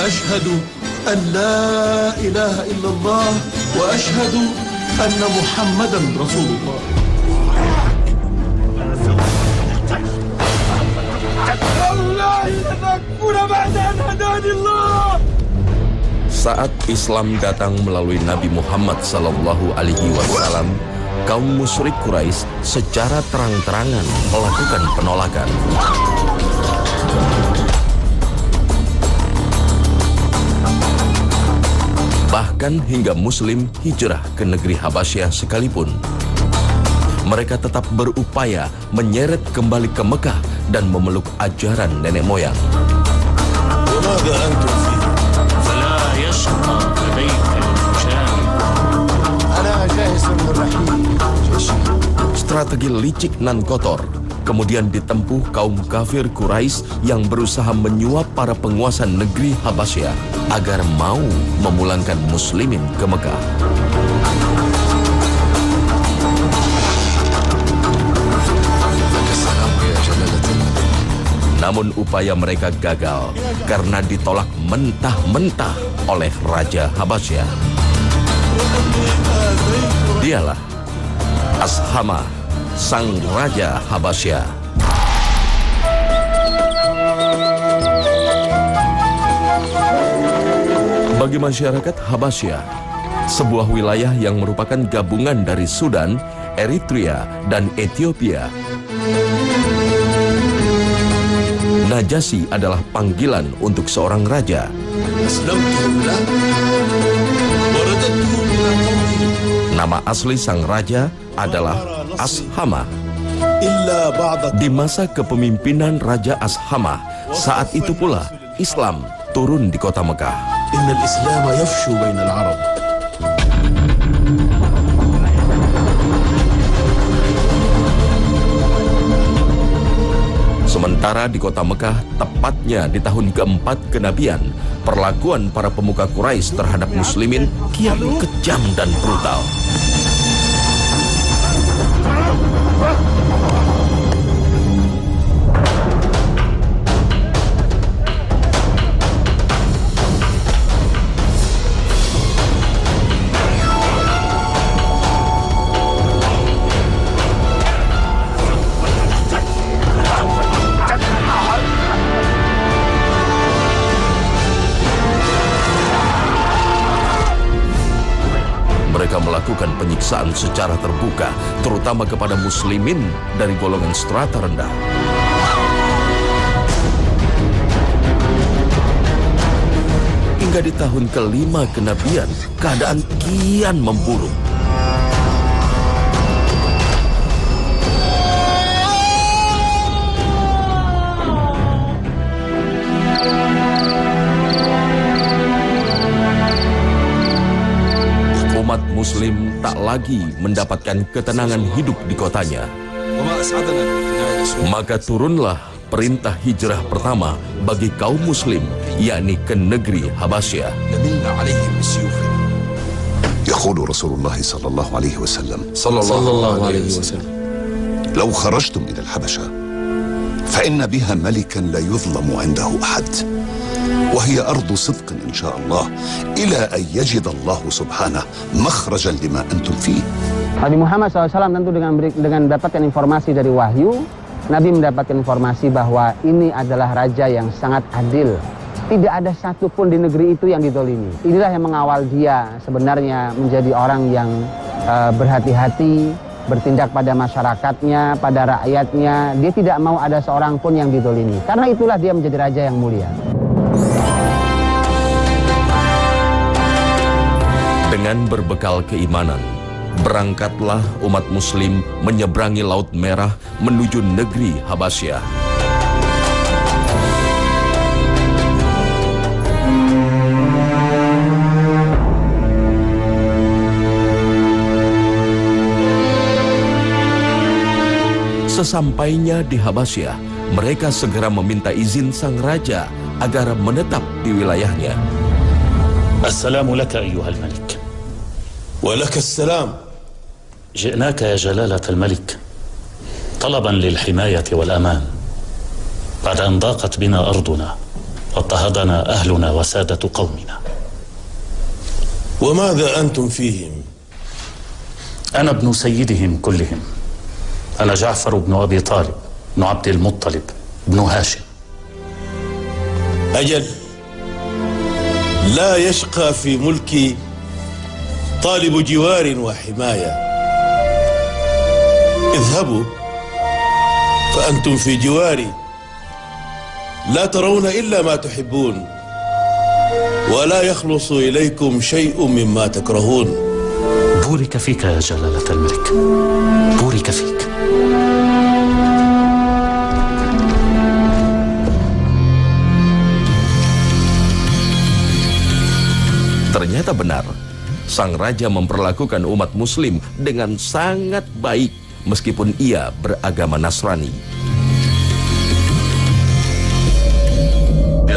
أشهد أن لا إله إلا الله وأشهد أن محمدا رسول الله. Saat Islam datang melalui Nabi Muhammad SAW, kaum musyrik Quraisy secara terang-terangan melakukan penolakan. Bahkan hingga Muslim hijrah ke negeri Habasyah sekalipun, mereka tetap berupaya menyeret kembali ke Mekah dan memeluk ajaran nenek moyang. Strategi licik nan kotor kemudian ditempuh kaum kafir Quraisy yang berusaha menyuap para penguasa negeri Habasyah agar mau memulangkan muslimin ke Mekah. Namun upaya mereka gagal karena ditolak mentah-mentah oleh Raja Habasyah. Dialah Ashama, sang Raja Habasyah. Bagi masyarakat Habasyah, sebuah wilayah yang merupakan gabungan dari Sudan, Eritrea, dan Ethiopia, Najasyi adalah panggilan untuk seorang raja. Nama asli sang raja adalah Ashama. Di masa kepemimpinan Raja Ashama, saat itu pula Islam turun di kota Mekah. Sementara di kota Mekah, tepatnya di tahun keempat kenabian, perlakuan para pemuka Quraisy terhadap muslimin kian kejam dan brutal. Mereka melakukan penyiksaan secara terbuka, terutama kepada muslimin dari golongan strata rendah. Hingga di tahun kelima kenabian, keadaan kian memburuk. Umat muslim tak lagi mendapatkan ketenangan hidup di kotanya. Maka turunlah perintah hijrah pertama bagi kaum muslim, yakni ke negeri Habasyah. يقول رسول الله صلى الله عليه وسلم لو خرجتم إلى الحبشة فإن بها ملكا لا يظلم عنده أحد وهي أرض صدق إن شاء الله إلى أن يجد الله سبحانه مخرجا لما أنتم فيه. Nabi Muhammad SAW tentu dengan mendapatkan informasi dari wahyu, Nabi mendapatkan informasi bahwa ini adalah raja yang sangat adil. Tidak ada satupun di negeri itu yang didolimi. Inilah yang mengawal dia sebenarnya menjadi orang yang berhati-hati, bertindak pada masyarakatnya, pada rakyatnya. Dia tidak mau ada seorang pun yang didolimi. Karena itulah dia menjadi raja yang mulia. Dengan berbekal keimanan, berangkatlah umat muslim menyeberangi Laut Merah menuju negeri Habasyah. Sesampainya di Habasyah, mereka segera meminta izin sang raja agar menetap di wilayahnya. Assalamu laka ayyuhal malik. ولك السلام. جئناك يا جلالة الملك طلبا للحماية والأمان بعد أن ضاقت بنا أرضنا واضطهدنا أهلنا وسادة قومنا. وماذا أنتم فيهم؟ أنا ابن سيدهم كلهم. أنا جعفر بن أبي طالب بن عبد المطلب بن هاشم. أجل، لا يشقى في ملكي طالب جوار وحماية. اذهبوا فأنتم في جواري، لا ترون إلا ما تحبون، ولا يخلص إليكم شيء مما تكرهون. بورك فيك يا جلالة الملك، بورك فيك. Ternyata benar, sang raja memperlakukan umat muslim dengan sangat baik meskipun ia beragama Nasrani.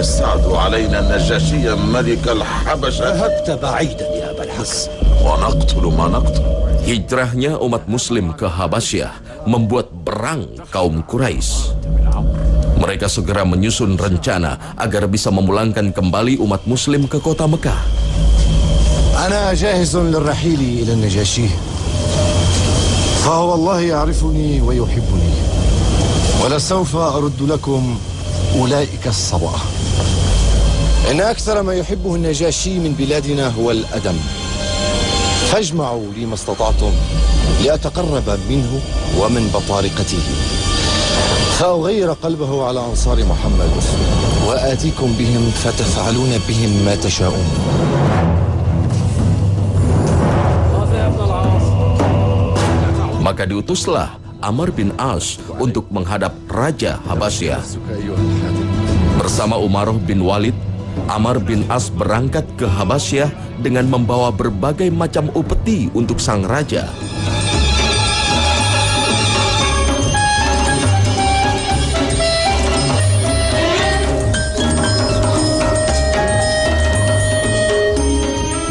يسعد علينا النجاشي ملك الحبشة. ذهبت بعيدا يا أبا الحسن. ونقتل ما نقتل. Hijrahnya umat muslim ke Habasyah membuat berang kaum Quraisy. Mereka segera menyusun rencana agar bisa memulangkan kembali umat muslim ke kota Mekah. أنا جاهز للرحيل إلى النجاشي، فهو والله يعرفني ويحبني، ولسوف أرد لكم أولئك الصبا. إن أكثر ما يحبه النجاشي من بلادنا هو الأدم، فاجمعوا لي ما استطعتم لأتقرب منه ومن بطارقته، فأغير قلبه على أنصار محمد، وآتيكم بهم فتفعلون بهم ما تشاءون. Maka diutuslah Amr bin As untuk menghadap Raja Habasyah. Bersama Umaroh bin Walid, Amr bin As berangkat ke Habasyah dengan membawa berbagai macam upeti untuk sang raja.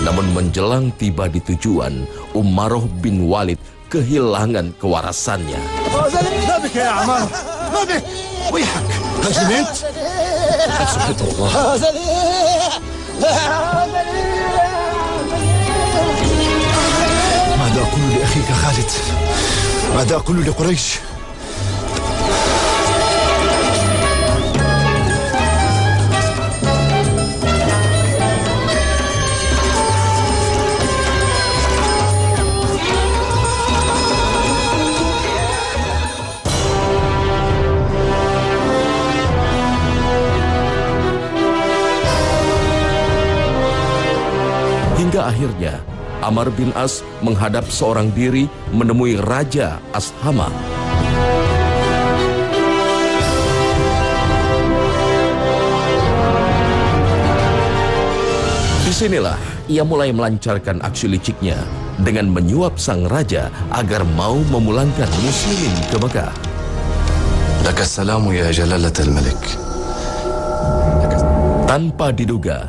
Namun menjelang tiba di tujuan, Umaroh bin Walid kehilangan kewarasannya. ما بك يا عمار؟ ما بك؟ ويحك، هجمت؟ سبحان الله. ماذا أقول لأخيك خالد؟ ماذا أقول لقريش؟ Hingga akhirnya Amr bin As menghadap seorang diri menemui Raja Ashama. Disinilah ia mulai melancarkan aksi liciknya dengan menyuap sang raja agar mau memulangkan muslimin ke Mekah. لك السلام يا جلالة الملك. Tanpa diduga,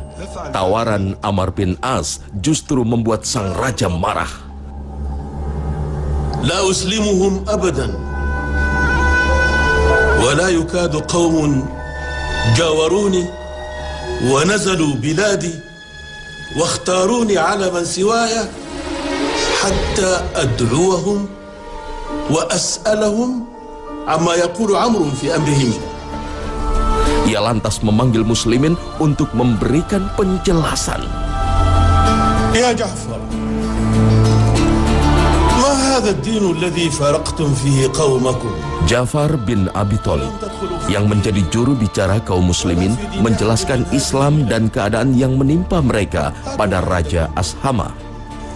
tawaran Amr bin As justru membuat sang raja marah. لا أسلمهم أبدا، ولا يكاد قوم جاوروني ونزلوا بلادي واختاروني على من سواي حتى أدعوهم وأسألهم عما يقول عمرو في أمرهم. Ia lantas memanggil muslimin untuk memberikan penjelasan. يا جعفر، ما هذا الدين الذي فرقتم فيه قومكم؟ Ja'far bin Abi Thalib yang menjadi juru bicara kaum muslimin menjelaskan Islam dan keadaan yang menimpa mereka pada Raja Ashama.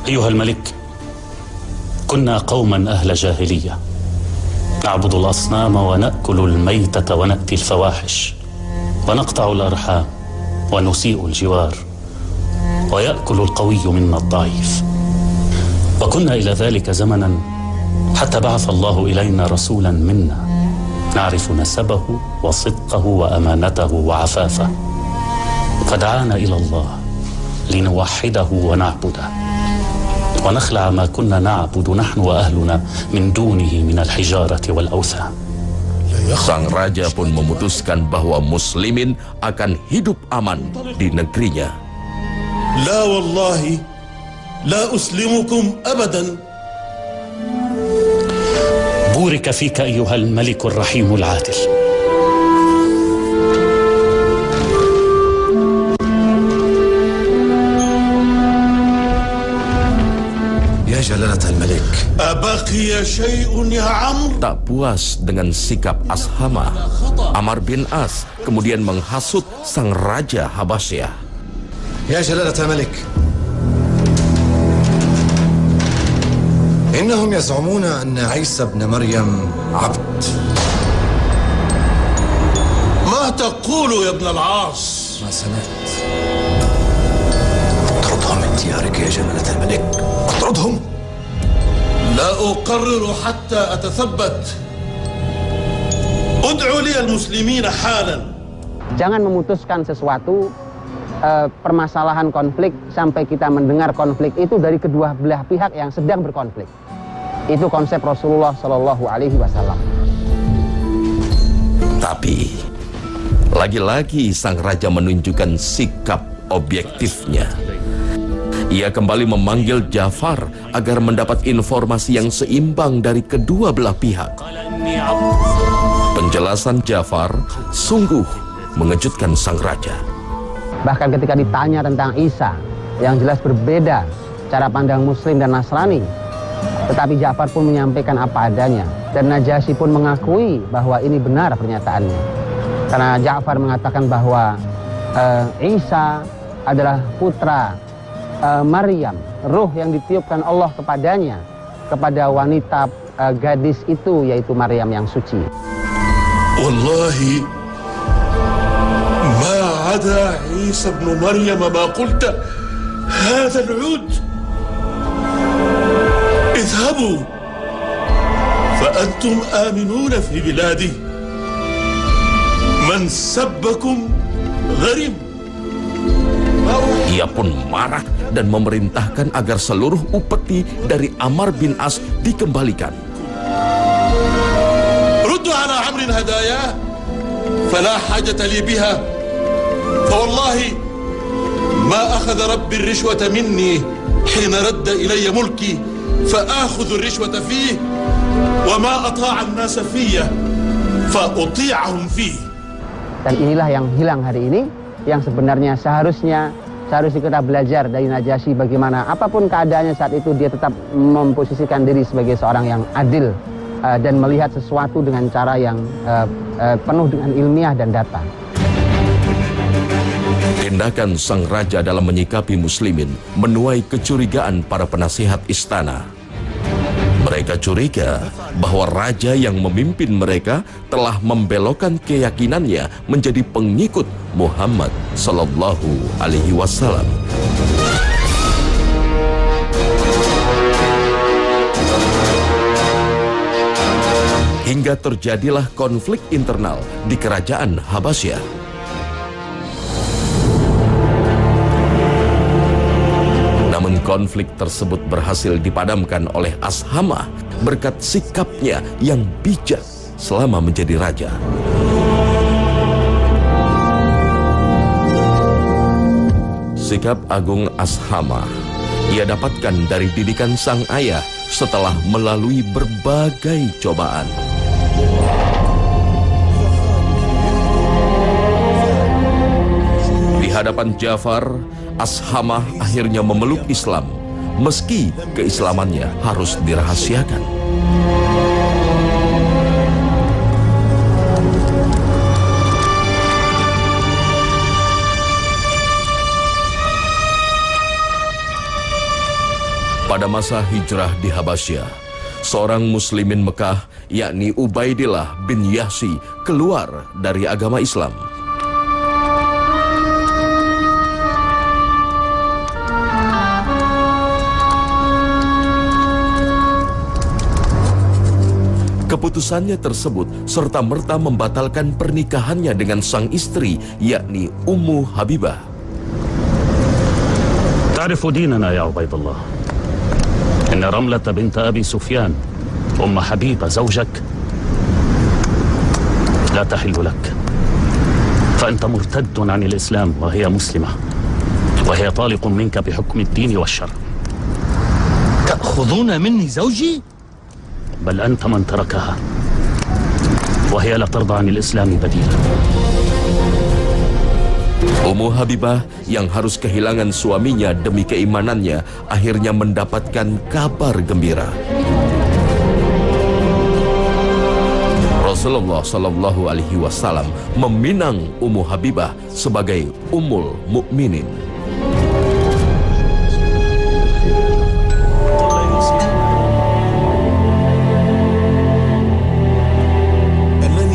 أيها الملك، كنا قوما أهل جاهلية نعبد الأصنام ونأكل الميتة ونأتي الفواحش ونقطع الأرحام ونسيء الجوار ويأكل القوي منا الضعيف، وكنا إلى ذلك زمنا حتى بعث الله إلينا رسولا منا نعرف نسبه وصدقه وأمانته وعفافه، فدعانا إلى الله لنوحده ونعبده ونخلع ما كنا نعبد نحن وأهلنا من دونه من الحجارة والأوثان. Sang raja pun memutuskan bahwa muslimin akan hidup aman di negerinya. La wallahi, la uslimukum abadan. بورك فيك أيها الملك الرحيم العادل. يا جلالة الملك. أبقي شيء يا عمرو؟ Tak puas dengan sikap Ashama, Amr bin As kemudian menghasut sang raja Habasyah. يا جلالة الملك، إنهم يزعمون أن عيسى ابن مريم عبد. ما تقول يا ابن العاص؟ ما سمعت. اطردهم من ديارك يا جلالة الملك، اطردهم. لا أقرر حتى أتثبت. ادعوا لي المسلمين حالا. Jangan memutuskan sesuatu permasalahan konflik sampai kita mendengar konflik itu dari kedua belah pihak yang sedang berkonflik. Itu konsep Rasulullah Shallallahu Alaihi Wasallam. Tapi lagi-lagi sang raja menunjukkan sikap objektifnya. Ia kembali memanggil Ja'far agar mendapat informasi yang seimbang dari kedua belah pihak. Penjelasan Ja'far sungguh mengejutkan sang raja. Bahkan ketika ditanya tentang Isa, yang jelas berbeda cara pandang Muslim dan Nasrani, tetapi Ja'far pun menyampaikan apa adanya, dan Najasyi pun mengakui bahwa ini benar pernyataannya. Karena Ja'far mengatakan bahwa Isa adalah putra Maryam, ruh yang ditiupkan Allah kepadanya, kepada wanita gadis itu, yaitu Maryam yang suci. Wallahi ma ada Isa ibn Maryam ma qulta hadha al-'ud. اذهبوا فأنتم آمنون في بلادي من سبكم غريب. Ia pun marah dan memerintahkan agar seluruh upeti dari Amr bin As dikembalikan. ردوا على عمرو هدايا فلا حاجة لي بها فوالله ما أخذ ربي الرشوة مني حين رد إلي ملكي فآخذ الرشوة فيه وما أطاع الناس فيه فأطيعهم فيه. Dan inilah yang hilang hari ini, yang sebenarnya seharusnya kita belajar dari Najasyi bagaimana apapun keadaannya saat itu dia tetap memposisikan diri sebagai seorang yang adil dan melihat sesuatu dengan cara yang penuh dengan ilmiah dan data. Tindakan sang raja dalam menyikapi muslimin menuai kecurigaan para penasihat istana. Mereka curiga bahwa raja yang memimpin mereka telah membelokkan keyakinannya menjadi pengikut Muhammad Sallallahu Alaihi Wasallam. Hingga terjadilah konflik internal di kerajaan Habasyah. Namun konflik tersebut berhasil dipadamkan oleh Ashama berkat sikapnya yang bijak selama menjadi raja. Sikap agung Ashama ia dapatkan dari didikan sang ayah setelah melalui berbagai cobaan. Di hadapan Ja'far, Ashama akhirnya memeluk Islam, meski keislamannya harus dirahasiakan. Pada masa hijrah di Habasyah, seorang muslimin Mekah, yakni Ubaidillah bin Yahsi, keluar dari agama Islam. Keputusannya tersebut serta-merta membatalkan pernikahannya dengan sang istri, yakni Ummu Habibah. تعرف ديننا يا عبيد الله إن رملة بنت أبي سفيان أم حبيبة زوجك لا تحل لك، فأنت مرتد عن الإسلام وهي مسلمة، وهي طالق منك بحكم الدين والشرع. تأخذون مني زوجي؟ بل أنت من تركها، وهي لا ترضى عن الإسلام بديلا. Ummu Habibah yang harus kehilangan suaminya demi keimanannya akhirnya mendapatkan kabar gembira. Rasulullah Shallallahu Alaihi Wasallam meminang Ummu Habibah sebagai Ummul Mukminin.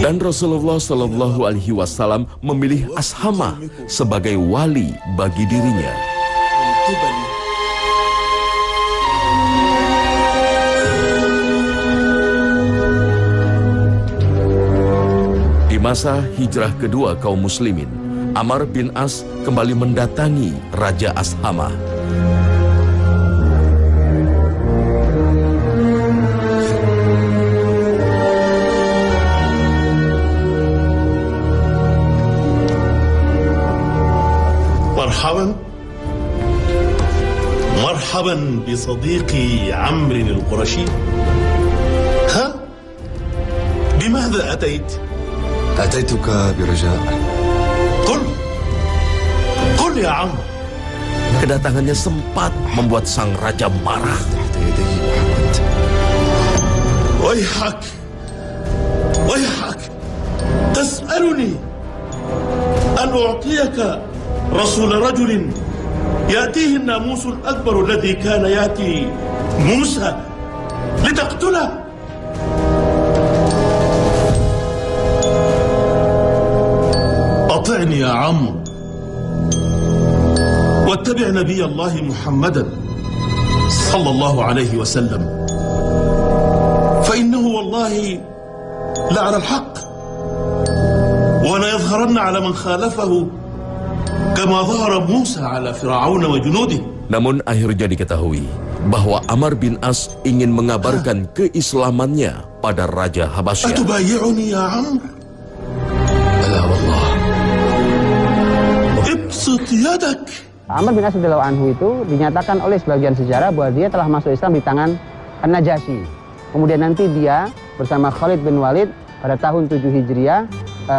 Dan Rasulullah Shallallahu Alaihi Wasallam memilih Ashama sebagai wali bagi dirinya. Di masa hijrah kedua kaum muslimin, Amr bin As kembali mendatangi Raja Ashama. مرحبا بصديقي عمرو القرشي. ها؟ بماذا أتيت؟ أتيتك برجاء. قل يا عمرو. Kedatangannya sempat membuat sang raja marah. ويحك تسألني أن أعطيك رسول رجل يأتيه الناموس الأكبر الذي كان يأتي موسى لتقتله. أطعني يا عمرو واتبع نبي الله محمدا صلى الله عليه وسلم، فإنه والله لعلى الحق، ولا يظهرن على من خالفه كما ظهر موسى على فرعون وجنوده. Namun akhirnya diketahui bahwa Amr bin As ingin mengabarkan keislamannya pada Raja Habasyah. أتبايعني يا عمرو؟ لا والله. ابسط يدك. Amr bin As radhiyallahu anhu itu dinyatakan oleh sebagian sejarah bahwa dia telah masuk Islam di tangan An-Najasyi. Kemudian nanti dia bersama Khalid bin Walid pada tahun 7 Hijriah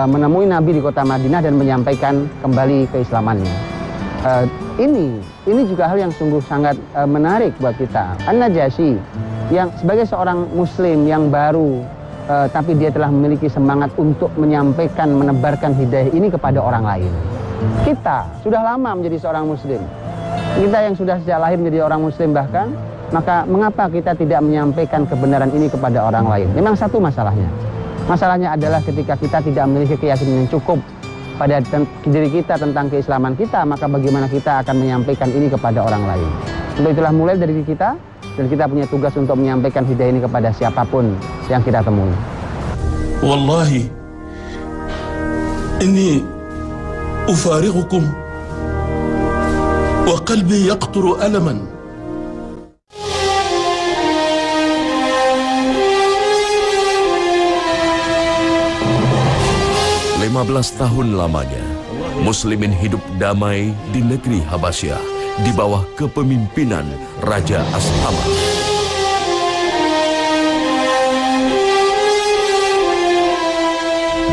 menemui Nabi di kota Madinah dan menyampaikan kembali keislamannya. Ini juga hal yang sungguh sangat menarik buat kita. An-Najasyi yang sebagai seorang muslim yang baru tapi dia telah memiliki semangat untuk menyampaikan, menebarkan hidayah ini kepada orang lain. Kita sudah lama menjadi seorang muslim. Kita yang sudah sejak lahir menjadi orang muslim bahkan, maka mengapa kita tidak menyampaikan kebenaran ini kepada orang lain? Memang satu masalahnya. Masalahnya adalah ketika kita tidak memiliki keyakinan yang cukup pada diri kita tentang keislaman kita, maka bagaimana kita akan menyampaikan ini kepada orang lain? Untuk itulah mulai dari diri kita, dan kita punya tugas untuk menyampaikan hidayah ini kepada siapapun yang kita temui. Wallahi, inni ufariqukum wa qalbi yaqturu alaman. 15 tahun lamanya, muslimin hidup damai di negeri Habasyah di bawah kepemimpinan Raja Ashama.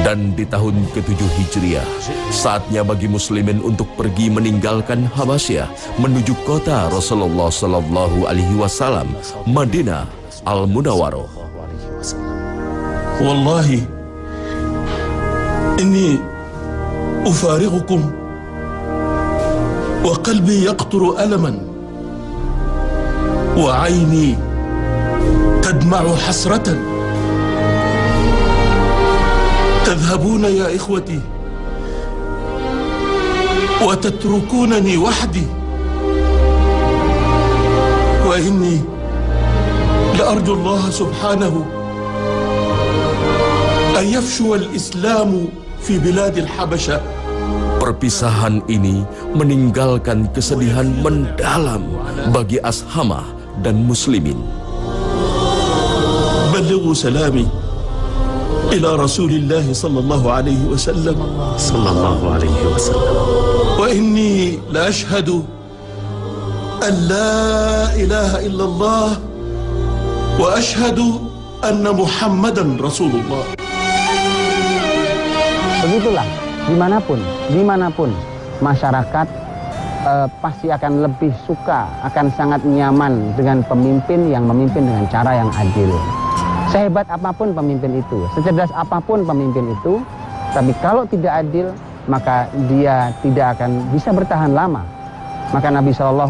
Dan di tahun ke-7 Hijriah, saatnya bagi muslimin untuk pergi meninggalkan Habasyah menuju kota Rasulullah Sallallahu Alaihi Wasallam, Madinah Al-Munawwarah. Wallahi, إني أفارقكم وقلبي يقطر ألما وعيني تدمع حسرة. تذهبون يا إخوتي وتتركونني وحدي، وإني لأرجو الله سبحانه أن يفشو الإسلام في بلاد الحبشة. Perpisahan ini meninggalkan kesedihan mendalam bagi Ashama dan muslimin. بلغوا سلامي إلى رسول الله صلى الله عليه وسلم صلى الله عليه وسلم وإني لأشهد أن لا إله إلا الله وأشهد أن محمدا رسول الله. Begitulah, dimanapun masyarakat pasti akan lebih suka, akan sangat nyaman dengan pemimpin yang memimpin dengan cara yang adil. Sehebat apapun pemimpin itu, secerdas apapun pemimpin itu, tapi kalau tidak adil, maka dia tidak akan bisa bertahan lama. Maka Nabi SAW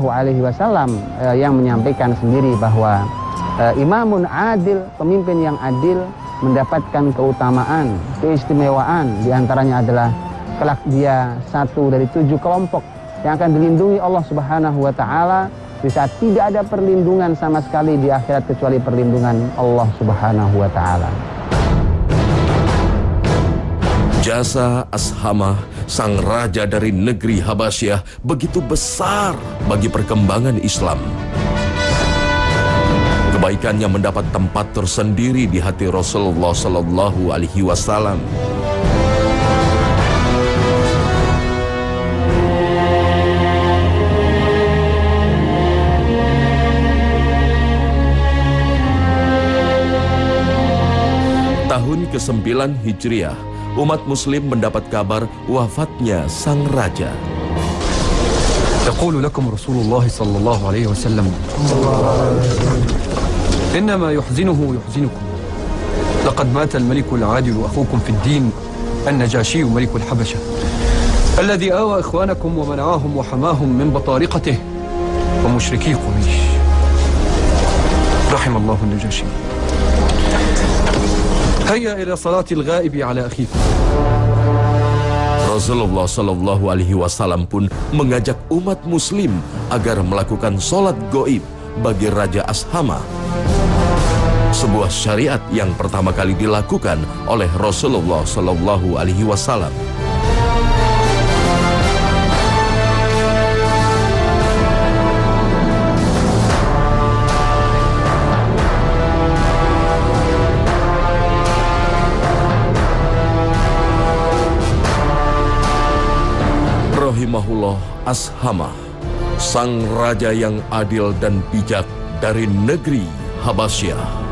yang menyampaikan sendiri bahwa imamun adil, pemimpin yang adil, mendapatkan keutamaan, keistimewaan. Di antaranya adalah kelak dia satu dari 7 kelompok yang akan dilindungi Allah Subhanahu wa Ta'ala di saat tidak ada perlindungan sama sekali di akhirat kecuali perlindungan Allah Subhanahu wa Ta'ala. Jasa Ashamah, sang raja dari negeri Habasyah, begitu besar bagi perkembangan Islam. Kebaikannya mendapat tempat tersendiri di hati Rasulullah Sallallahu Alaihi Wasallam. Tahun ke-9 Hijriah, umat muslim mendapat kabar wafatnya sang raja. يقول لكم رسول الله صلى الله عليه وسلم إنما يحزنه يحزنكم لقد مات الملك العادل أخوكم في الدين النجاشي ملك الحبشة الذي آوى إخوانكم ومنعاهم وحماهم من بطارقته ومشركي قريش رحم الله النجاشي. هيا إلى صلاة الغائب على أخيكم. Rasulullah Sallallahu Alaihi Wasallam pun mengajak umat muslim agar melakukan sholat goib bagi Raja Ashamah. Sebuah syariat yang pertama kali dilakukan oleh Rasulullah Sallallahu Alaihi Wasallam. Rahimahullah Ashamah, sang raja yang adil dan bijak dari negeri Habasyah.